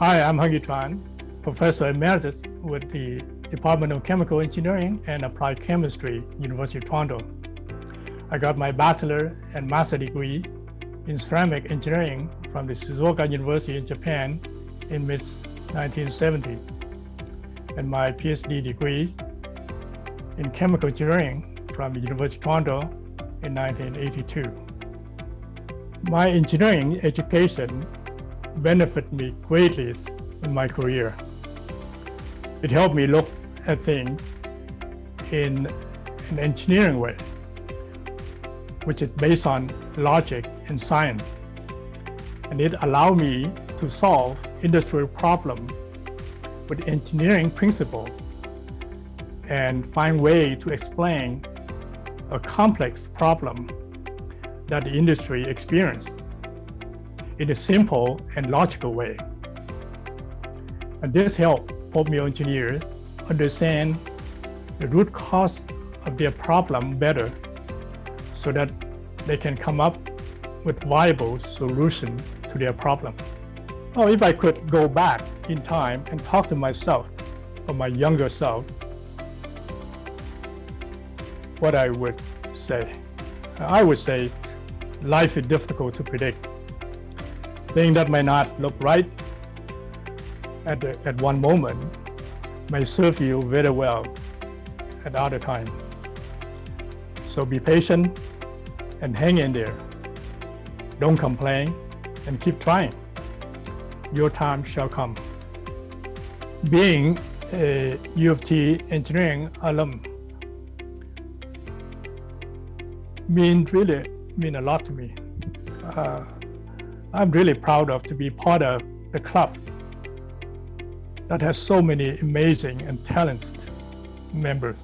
Hi, I'm Honghi Tran, Professor Emeritus with the Department of Chemical Engineering and Applied Chemistry, University of Toronto. I got my bachelor and master degree in ceramic engineering from the Shizuoka University in Japan in mid-1970, and my PhD degree in chemical engineering from the University of Toronto in 1982. My engineering education benefited me greatly in my career. It helped me look at things in an engineering way, which is based on logic and science. And it allowed me to solve industrial problems with engineering principles and find ways to explain a complex problem that the industry experiences in a simple and logical way. And this helped formula engineers understand the root cause of their problem better so that they can come up with viable solution to their problem. Oh, if I could go back in time and talk to myself or my younger self, what I would say? I would say life is difficult to predict. Things that may not look right at one moment may serve you very well at other time. So be patient and hang in there. Don't complain and keep trying. Your time shall come. Being a U of T engineering alum really mean a lot to me. I'm really proud to be part of the club that has so many amazing and talented members.